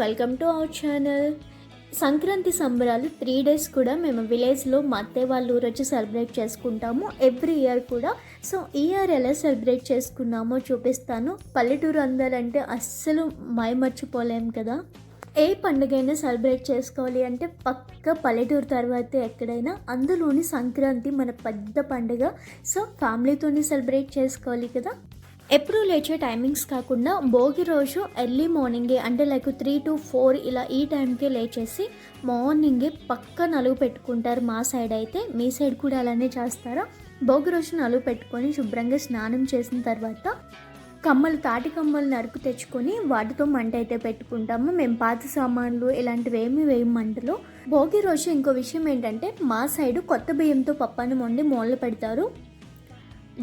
Welcome to our channel. Sankranti సంబరాలు 3 days కూడా మేము విలేజ్లో మా అత్తయ్య వాళ్ళ ఊరు వచ్చి సెలబ్రేట్ చేసుకుంటాము ఎవ్రీ ఇయర్ కూడా. సో ఈ ఇయర్ ఎలా సెలబ్రేట్ చేసుకున్నామో చూపిస్తాను. పల్లెటూరు అందాలంటే అస్సలు మైమర్చిపోలేం కదా. ఏ పండుగైనా సెలబ్రేట్ చేసుకోవాలి అంటే పక్క పల్లెటూరు తర్వాత ఎక్కడైనా, అందులోని సంక్రాంతి మన పెద్ద పండుగ. సో ఫ్యామిలీతోని సెలబ్రేట్ చేసుకోవాలి కదా. ఎప్పుడు లేచే టైమింగ్స్ కాకుండా భోగి రోజు ఎర్లీ మార్నింగే అంటే లైక్ 3 to 4 ఇలా ఈ టైంకే లేచేసి మార్నింగే పక్క నలుగు పెట్టుకుంటారు మా సైడ్ అయితే. మీ సైడ్ కూడా అలానే చేస్తారా? భోగి రోజు నలుగు పెట్టుకొని శుభ్రంగా స్నానం చేసిన తర్వాత కమ్మలు, తాటి కమ్మలు నరుకు తెచ్చుకొని వాటితో మంట అయితే పెట్టుకుంటాము. మేము పాత సామాన్లు ఇలాంటివి ఏమి వేయం మంటలో. భోగి రోజు ఇంకో విషయం ఏంటంటే మా సైడు కొత్త బియ్యంతో పప్పన్నం వండి మూలలు పెడతారు.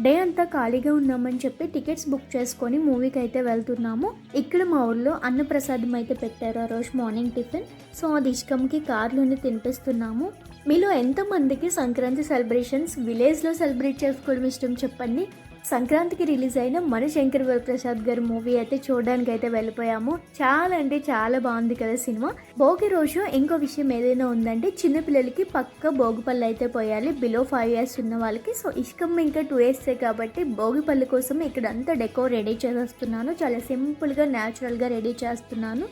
డే అంతా ఖాళీగా ఉన్నామని చెప్పి టికెట్స్ బుక్ చేసుకొని మూవీకి అయితే వెళ్తున్నాము. ఇక్కడ మా ఊళ్ళో అన్నప్రసాదం అయితే పెట్టారు ఆ రోజు మార్నింగ్ టిఫిన్. సో అది ఇష్టంకి కార్లోనే తినిపిస్తున్నాము. మీలో ఎంతమందికి సంక్రాంతి సెలబ్రేషన్స్ విలేజ్లో సెలబ్రేట్ చేసుకోవడం ఇష్టం చెప్పండి. సంక్రాంతికి రిలీజ్ అయిన మన శంకర్ వరప్రసాద్ గారి మూవీ అయితే చూడడానికి అయితే వెళ్ళిపోయాము. చాలా అంటే చాలా బాగుంది కదా సినిమా. భోగి రోజు ఇంకో విషయం ఏదైనా ఉందంటే చిన్నపిల్లలకి పక్క భోగిపళ్ళు అయితే పోయాలి, బిలో 5 years ఉన్న వాళ్ళకి. సో ఇష్టం ఇంకా 2 days కాబట్టి భోగిపళ్ళు కోసం ఇక్కడ అంతా డెకోర్ రెడీ చేసేస్తున్నాను. చాలా సింపుల్గా న్యాచురల్గా రెడీ చేస్తున్నాను.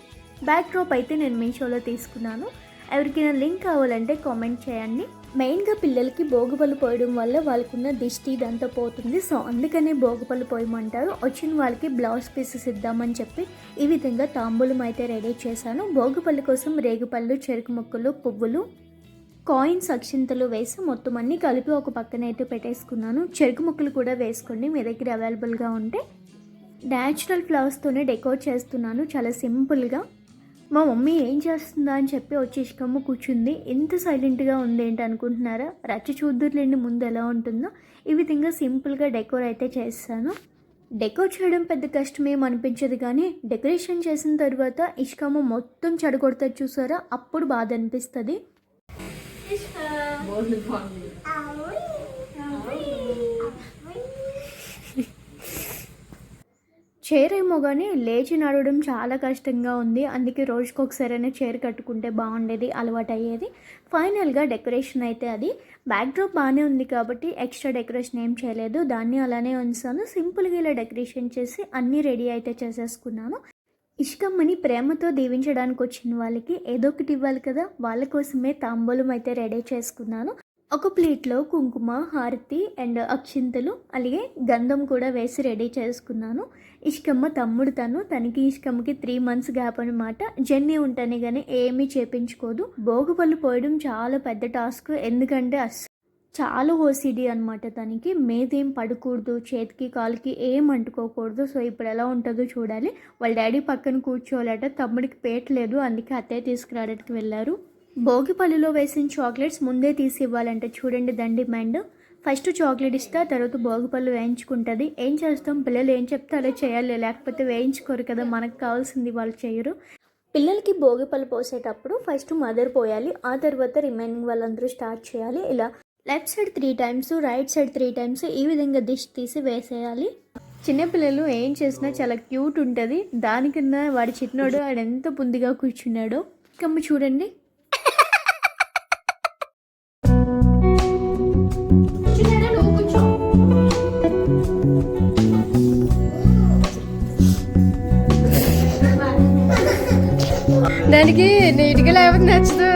బ్యాక్ డ్రాప్ అయితే నేను మీషోలో తీసుకున్నాను. ఎవరికైనా లింక్ కావాలంటే కామెంట్ చేయండి. మెయిన్గా పిల్లలకి భోగిపళ్ళు పోయడం వల్ల వాళ్ళకున్న దిష్టి ఇదంతా పోతుంది. సో అందుకనే భోగిపళ్ళు పోయమంటారు. వచ్చిన వాళ్ళకి బ్లౌజ్ పీసెస్ ఇద్దామని చెప్పి ఈ విధంగా తాంబూలం అయితే రెడీ చేశాను. భోగిపళ్ళు కోసం రేగుపళ్ళు, చెరుకు ముక్కలు, పువ్వులు, కాయిన్స్, అక్షింతలు వేసి మొత్తం అన్నీ కలిపి ఒక పక్కన అయితే పెట్టేసుకున్నాను. చెరుకు ముక్కలు కూడా వేసుకోండి మీ దగ్గర అవైలబుల్గా ఉంటే. న్యాచురల్ ఫ్లవర్స్తోనే డెకోర్ చేస్తున్నాను చాలా సింపుల్గా. మా మమ్మీ ఏం చేస్తుందా అని చెప్పి వచ్చి ఇష్టమ్మ కూర్చుంది. ఎంత సైలెంట్గా ఉంది ఏంటి అనుకుంటున్నారా? రచ్చ చూద్దురులేండి ముందు ఎలా ఉంటుందో. ఈ విధంగా సింపుల్గా డెకోర్ అయితే చేస్తాను. డెకోర్ చేయడం పెద్ద కష్టమేం అనిపించదు, కానీ డెకరేషన్ చేసిన తర్వాత ఇష్టమ్మ మొత్తం చెడగొడతారు చూసారా, అప్పుడు బాధ అనిపిస్తుంది. చైర్ ఏమో కానీ లేచి నడవడం చాలా కష్టంగా ఉంది. అందుకే రోజుకొకసారైనా చైర్ కట్టుకుంటే బాగుండేది, అలవాటు అయ్యేది. ఫైనల్గా డెకరేషన్ అయితే అది బ్యాక్డ్రాప్ బాగానే ఉంది కాబట్టి ఎక్స్ట్రా డెకరేషన్ ఏం చేయలేదు, దాన్ని అలానే ఉంచాను. సింపుల్గా ఇలా డెకరేషన్ చేసి అన్నీ రెడీ అయితే చేసేసుకున్నాను. ఇష్కమ్మని ప్రేమతో దీవించడానికి వచ్చిన వాళ్ళకి ఏదో ఒకటి ఇవ్వాలి కదా, వాళ్ళ కోసమే తాంబూలం అయితే రెడీ చేసుకున్నాను. ఒక ప్లేట్లో కుంకుమ, హారతి అండ్ అక్షింతలు అలాగే గంధం కూడా వేసి రెడీ చేసుకున్నాను. ఇష్కమ్మ తమ్ముడు తనకి ఇష్కమ్మకి 3 months గ్యాప్ అనమాట. జర్నీ ఉంటానే కానీ ఏమీ చేపించుకోదు. భోగిపళ్ళు పోయడం చాలా పెద్ద టాస్క్, ఎందుకంటే చాలా ఓసిడి అనమాట తనకి. మీదేం పడకూడదు, చేతికి కాలుకి ఏం అంటుకోకూడదు. సో ఇప్పుడు ఎలా ఉంటుందో చూడాలి. వాళ్ళ డాడీ పక్కన కూర్చోవాలట, తమ్ముడికి పేటలేదు, అందుకే అత్తయ్య తీసుకురావడానికి వెళ్ళారు. భోగిపళ్ళులో వేసిన చాక్లెట్స్ ముందే తీసి ఇవ్వాలంటే చూడండి దాని డిమాండ్. ఫస్ట్ చాక్లెట్ ఇస్తా, తర్వాత భోగిపళ్ళు వేయించుకుంటుంది. ఏం చేస్తాం, పిల్లలు ఏం చెప్తే అలా చేయాలి, లేకపోతే వేయించుకోరు కదా. మనకు కావాల్సింది వాళ్ళు చేయరు. పిల్లలకి భోగిపళ్ళు పోసేటప్పుడు ఫస్ట్ మదర్ పోయాలి, ఆ తర్వాత రిమైనింగ్ వాళ్ళందరూ స్టార్ట్ చేయాలి. ఇలా left side 3 times, right side 3 times ఈ విధంగా దిష్ తీసి వేసేయాలి. చిన్నపిల్లలు ఏం చేసినా చాలా క్యూట్ ఉంటుంది. దానికన్నా వాడి చిన్నోడు వాడు ఎంత బుందిగా కూర్చున్నాడో. కమ్మ చూడండి. దానికి నీట్గా లేకపోతే నచ్చదు.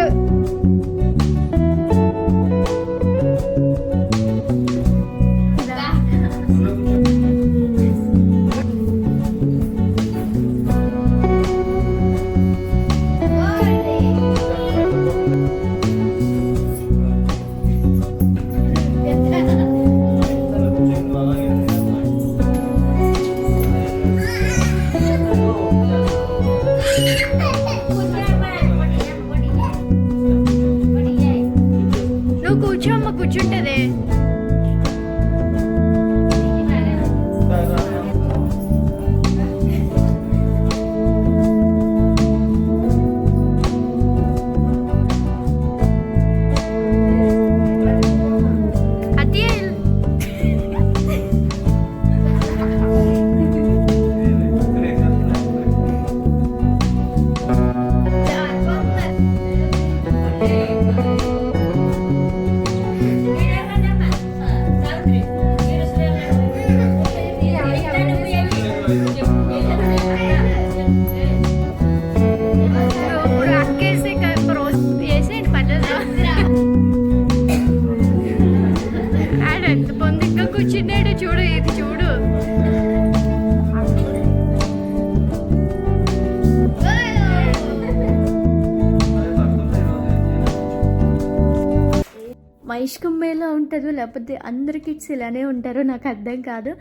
నిష్కుంభేలా ఉంటుందో లేకపోతే అందరి కిడ్స్ ఇలానే ఉంటారో నాకు అర్థం కాదు.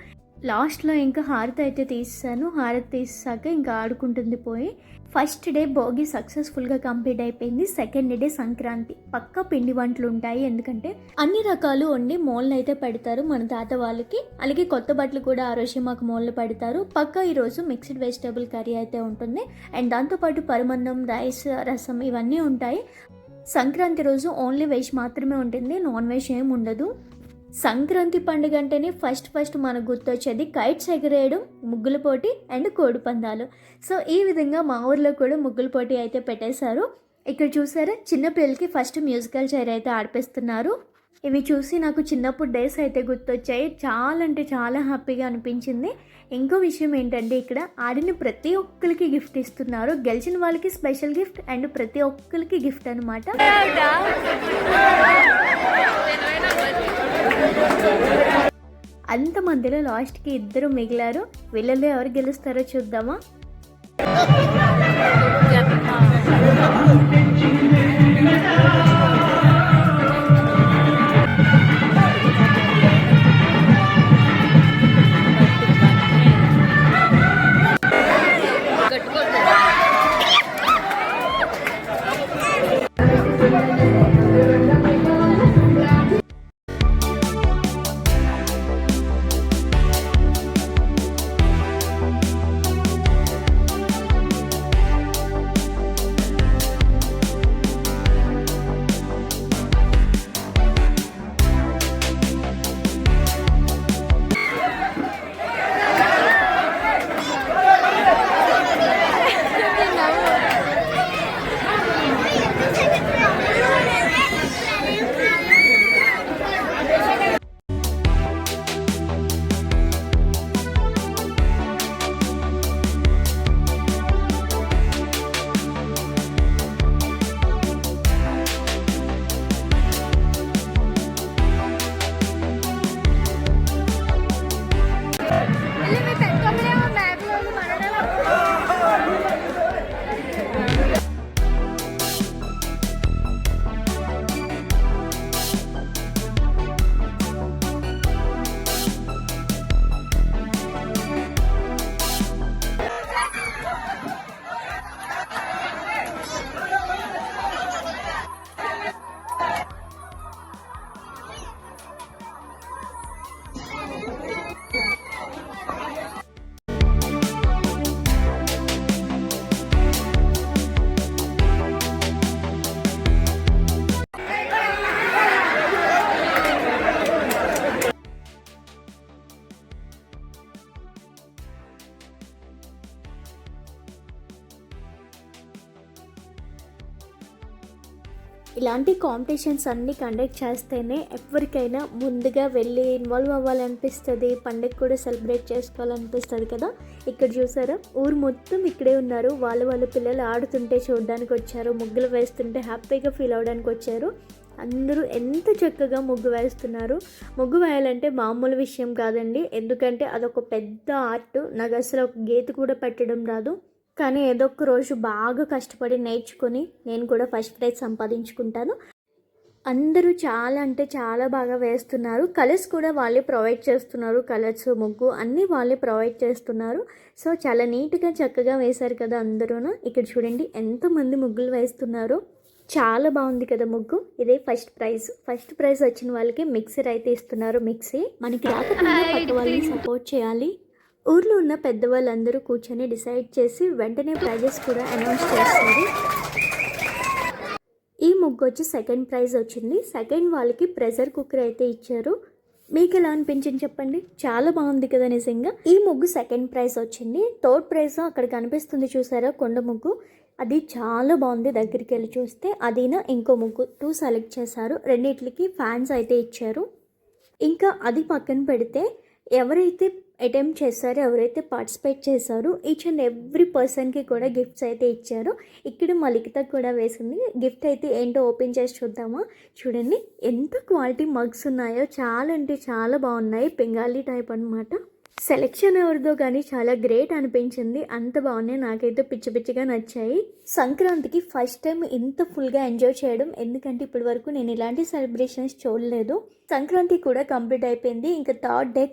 లాస్ట్లో ఇంకా హారతి అయితే తీసాను. హారతి తీసాక ఇంకా ఆడుకుంటుంది పోయి. ఫస్ట్ డే భోగి సక్సెస్ఫుల్గా కంప్లీట్ అయిపోయింది. Second day Sankranti. పక్కా పిండి వంటలు ఉంటాయి, ఎందుకంటే అన్ని రకాలు వండి మోళ్ళు అయితే పెడతారు మన తాత వాళ్ళకి. అలాగే కొత్త బట్టలు కూడా ఆ రోజు మాకు మోళ్ళు పెడతారు. పక్కా ఈరోజు మిక్స్డ్ వెజిటేబుల్ కర్రీ అయితే ఉంటుంది. అండ్ దాంతోపాటు పరమన్నం, రైస్, రసం ఇవన్నీ ఉంటాయి. సంక్రాంతి రోజు ఓన్లీ వెజ్ మాత్రమే ఉంటుంది, నాన్ వెజ్ ఏమి ఉండదు. సంక్రాంతి పండుగ అంటేనే ఫస్ట్ మనకు గుర్తొచ్చేది కైట్స్ ఎగరేయడం, ముగ్గుల పోటీ అండ్ కోడి పందాలు. సో ఈ విధంగా మా ఊర్లో కూడా ముగ్గుల పోటీ అయితే పెట్టేశారు. ఇక్కడ చూసారా, చిన్నపిల్లలకి ఫస్ట్ మ్యూజికల్ చైర్ అయితే ఆడిపిస్తున్నారు. ఇవి చూసి నాకు చిన్నప్పుడు డేస్ అయితే గుర్తొచ్చాయి. చాలా అంటే చాలా హ్యాపీగా అనిపించింది. ఇంకో విషయం ఏంటంటే, ఇక్కడ ఆడిన ప్రతి ఒక్కరికి గిఫ్ట్ ఇస్తున్నారు. గెలిచిన వాళ్ళకి స్పెషల్ గిఫ్ట్ అండ్ ప్రతి ఒక్కరికి గిఫ్ట్ అనమాట. అంతమందిలో లాస్ట్కి ఇద్దరు మిగిలారు. వీళ్ళలో ఎవరు గెలుస్తారో చూద్దామా. ఇలాంటి కాంపిటీషన్స్ అన్నీ కండక్ట్ చేస్తేనే ఎవరికైనా ముందుగా వెళ్ళి ఇన్వాల్వ్ అవ్వాలనిపిస్తుంది, పండుగ కూడా సెలబ్రేట్ చేసుకోవాలనిపిస్తుంది కదా. ఇక్కడ చూసారా, ఊరు మొత్తం ఇక్కడే ఉన్నారు. వాళ్ళ పిల్లలు ఆడుతుంటే చూడడానికి వచ్చారు, ముగ్గులు వేస్తుంటే హ్యాపీగా ఫీల్ అవ్వడానికి వచ్చారు. అందరూ ఎంత చక్కగా ముగ్గు వేస్తున్నారు. ముగ్గు వేయాలంటే మామూలు విషయం కాదండి, ఎందుకంటే అదొక పెద్ద ఆర్ట్. నాకు అసలు ఒక గీత కూడా పెట్టడం రాదు. కానీ ఏదో ఒక రోజు బాగా కష్టపడి నేర్చుకొని నేను కూడా ఫస్ట్ ప్రైజ్ సంపాదించుకుంటాను. అందరూ చాలా అంటే చాలా బాగా వేస్తున్నారు. కలర్స్ కూడా వాళ్ళే ప్రొవైడ్ చేస్తున్నారు. కలర్స్, ముగ్గు అన్నీ వాళ్ళే ప్రొవైడ్ చేస్తున్నారు. సో చాలా నీట్గా చక్కగా వేశారు కదా అందరూ. ఇక్కడ చూడండి ఎంతమంది ముగ్గులు వేస్తున్నారు. చాలా బాగుంది కదా ముగ్గు. ఇదే ఫస్ట్ ప్రైజ్ వచ్చిన వాళ్ళకి మిక్సర్ అయితే ఇస్తున్నారు. మిక్సీ మనకి రాకపోయినా పక్క వాళ్ళని సపోర్ట్ చేయాలి. ఊర్లో ఉన్న పెద్దవాళ్ళందరూ కూర్చొని డిసైడ్ చేసి వెంటనే ప్రైజెస్ కూడా అనౌన్స్ చేస్తారు. ఈ ముగ్గు వచ్చి సెకండ్ ప్రైజ్ వచ్చింది. సెకండ్ వాళ్ళకి ప్రెషర్ కుక్కర్ అయితే ఇచ్చారు. మీకు ఎలా అనిపించింది చెప్పండి, చాలా బాగుంది కదా నిజంగా. ఈ ముగ్గు సెకండ్ ప్రైజ్ వచ్చింది. థర్డ్ ప్రైజ్ అక్కడ కనిపిస్తుంది చూసారా, కొండ ముగ్గు, అది చాలా బాగుంది. దగ్గరికి వెళ్ళి చూస్తే అదినా ఇంకో ముగ్గు 2 సెలెక్ట్ చేశారు. రెండిట్లకి ఫ్యాన్స్ అయితే ఇచ్చారు. ఇంకా అది పక్కన పెడితే ఎవరైతే అటెంప్ట్ చేశారో, ఎవరైతే పార్టిసిపేట్ చేశారో ఈచ్ అండ్ ఎవ్రీ పర్సన్కి కూడా గిఫ్ట్స్ అయితే ఇచ్చారు. ఇక్కడ మా లిఖిత కూడా వేసింది. గిఫ్ట్ అయితే ఏంటో ఓపెన్ చేసి చూద్దామా. చూడండి ఎంత క్వాలిటీ మగ్స్ ఉన్నాయో, చాలా అంటే చాలా బాగున్నాయి. బెంగాలీ టైప్ అనమాట. సెలెక్షన్ ఎవరిదో కానీ చాలా గ్రేట్ అనిపించింది. అంత బాగున్నాయి, నాకైతే పిచ్చి పిచ్చిగా నచ్చాయి. సంక్రాంతికి ఫస్ట్ టైం ఇంత ఫుల్గా ఎంజాయ్ చేయడం, ఎందుకంటే ఇప్పటి వరకు నేను ఇలాంటి సెలబ్రేషన్స్ చూడలేదు. సంక్రాంతి కూడా కంప్లీట్ అయిపోయింది. ఇంకా థర్డ్ డే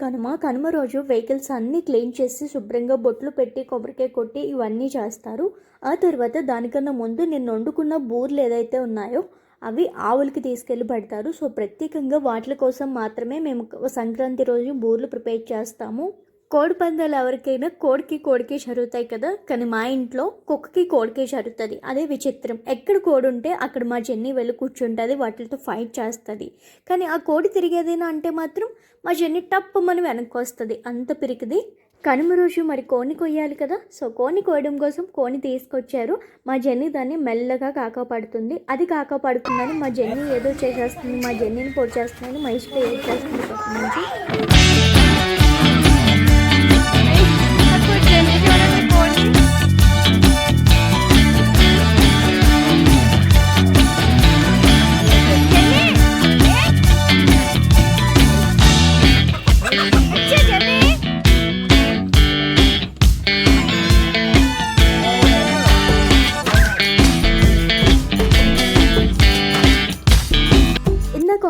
కనుమ రోజు వెహికల్స్ అన్నీ క్లీన్ చేసి శుభ్రంగా బొట్లు పెట్టి కొబ్బరికాయ కొట్టి ఇవన్నీ చేస్తారు. ఆ తర్వాత దానికన్నా ముందు నేను వండుకున్న బూర్లు ఏదైతే ఉన్నాయో అవి ఆవులకి తీసుకెళ్ళి పెడతారు. సో ప్రత్యేకంగా వాటి కోసం మాత్రమే మేము సంక్రాంతి రోజు బూర్లు ప్రిపేర్ చేస్తాము. కోడి పందాలు ఎవరికైనా కోడికి జరుగుతాయి కదా, కానీ మా ఇంట్లో కుక్కకి జరుగుతుంది. అదే విచిత్రం. ఎక్కడ కోడి ఉంటే అక్కడ మా జెన్నీ వెళ్ళి కూర్చుంటుంది, వాటితో ఫైట్ చేస్తుంది. కానీ ఆ కోడి తిరిగేదేనా అంటే మాత్రం మా జెన్నీ టప్పమని వెనక్కి వస్తుంది, అంత పిరికిది. కనుమ రోజు మరి కోడిని కొయ్యాలి కదా, సో కోడిని కోయడం కోసం కోడిని తీసుకొచ్చారు. మా జెన్నీ దాన్ని మెల్లగా కాకపడుతుంది. అది కాకపడుతుందని మా జెన్నీ ఏదో చేసేస్తుంది, మా జెన్నీని పొడి చేస్తుందని మా ఇష్టం ఏదో చేస్తుంది పక్క నుంచి.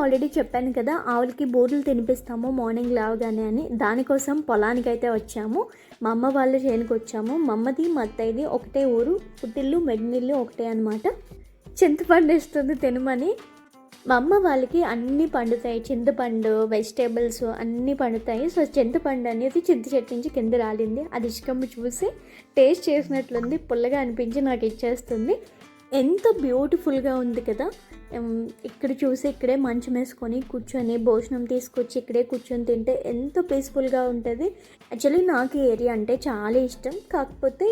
ఆల్రెడీ చెప్పాను కదా, ఆవులకి బూరెలు తినిపిస్తాము మార్నింగ్ లేవగానే అని. దానికోసం పొలానికి అయితే వచ్చాము. మా అమ్మ వాళ్ళ చేనుకు వచ్చాము. మా అమ్మది మా అత్తయ్యది ఒకటే ఊరు, పుట్టిల్లు మెడినిల్లు ఒకటే అనమాట. చింతపండు ఇస్తుంది తినమని. మా అమ్మ వాళ్ళకి అన్నీ పండుతాయి, చింతపండు, వెజిటేబుల్స్ అన్నీ పండుతాయి. సో చింతపండు అనేది చింత చెట్టు నుంచి కింద రాలింది. అది ఇష్టం చూసి టేస్ట్ చేసినట్లుంది, పుల్లగా అనిపించి నాకు ఇచ్చేస్తుంది. ఎంత బ్యూటిఫుల్గా ఉంది కదా. ఇక్కడ చూసి ఇక్కడే మంచం వేసుకొని కూర్చొని భోజనం తీసుకొచ్చి ఇక్కడే కూర్చొని తింటే ఎంత పీస్ఫుల్గా ఉంటుంది. యాక్చువల్లీ నాకు ఈ ఏరియా అంటే చాలా ఇష్టం. కాకపోతే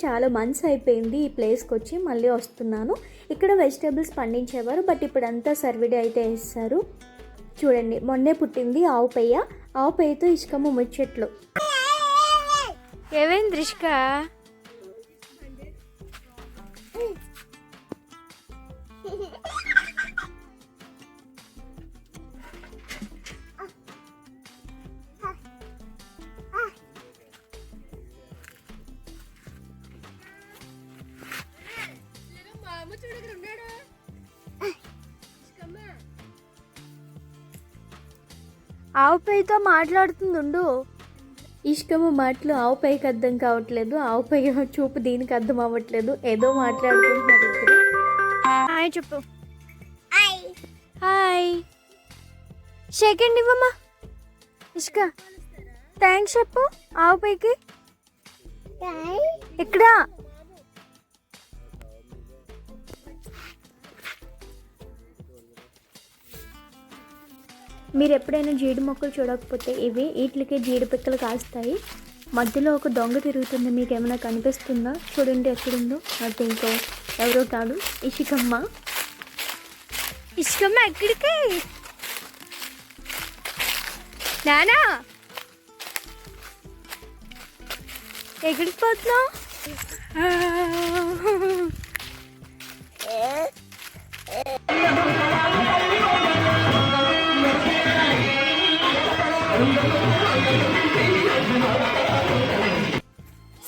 చాలా మంత్స్ అయిపోయింది ఈ ప్లేస్కి వచ్చి, మళ్ళీ వస్తున్నాను. ఇక్కడ వెజిటేబుల్స్ పండించేవారు, బట్ ఇప్పుడు అంతా సర్విడే అయితే వేస్తారు. చూడండి, మొన్నే పుట్టింది ఆవు పెయ్యతో ఇసుకమ్మ ముచ్చట్లు. ఏమైంది రిష్క? ఆవు పైతో మాట్లాడుతుండు. ఇష్టము మాటలు ఆవు పైకి అర్థం కావట్లేదు, ఆవు పై చూపు దీనికి అర్థం అవ్వట్లేదు, ఏదో మాట్లాడుకుంటున్నారు. హాయ్ చెప్పు. హాయ్. సెకండ్ ఇవ్వమ్మా ఇష్క. థ్యాంక్స్ చెప్పు ఆవు పైకి. ఇక్కడ మీరు ఎప్పుడైనా జీడి మొక్కలు చూడకపోతే వీటికి జీడి పిక్కలు కాస్తాయి. మధ్యలో ఒక దొంగ తిరుగుతుంది, మీకు ఏమైనా కనిపిస్తుందా? చూడండి ఎక్కడుందో. అది ఇంకో ఎవరో కాదు, ఇసుకమ్మ. ఇసుకమ్మ ఎక్కడికి? నానా ఎక్కడికి పోతున్నావు?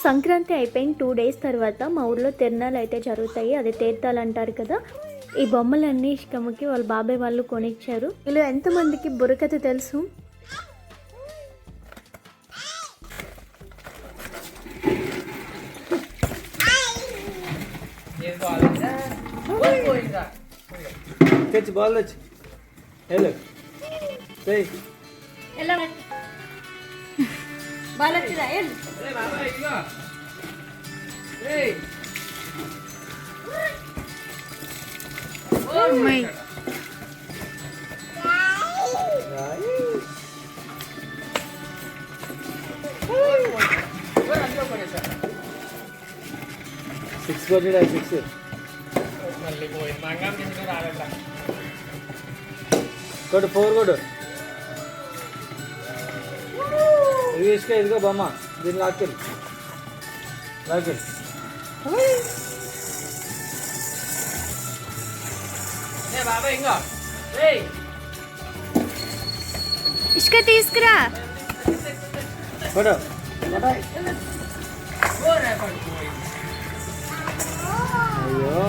సంక్రాంతి అయిపోయిన 2 days తర్వాత మా ఊర్లో తిరణాలు అయితే జరుగుతాయి. అది తీర్థాలు అంటారు కదా. ఈ బొమ్మలన్నీ ఇష్టమ్మకి వాళ్ళ బాబాయ్ వాళ్ళు కొనిచ్చారు. ఇలా ఎంతమందికి బుర్రకథ తెలుసు? కొడు 4 కొడు. ఇదిగో బొమ్మ, దీన్ని లాక్కెళ్ళి ఇసుక తీసుకురా. కొడు అయ్యో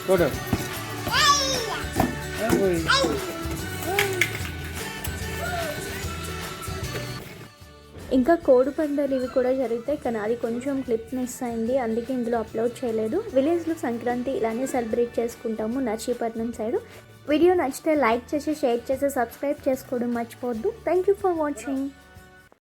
కొడు ఇంకా కోడి పందాలు ఇవి కూడా జరుగుతాయి, కానీ అది కొంచెం క్లిప్ మిస్ అయింది, అందుకే ఇందులో అప్లోడ్ చేయలేదు. విలేజ్లో సంక్రాంతి ఇలానే సెలబ్రేట్ చేసుకుంటాము నర్సీపట్నం సైడ్. వీడియో నచ్చితే లైక్ చేసి షేర్ చేసి సబ్స్క్రైబ్ చేసుకోవడం మర్చిపోవద్దు. Thank you for watching.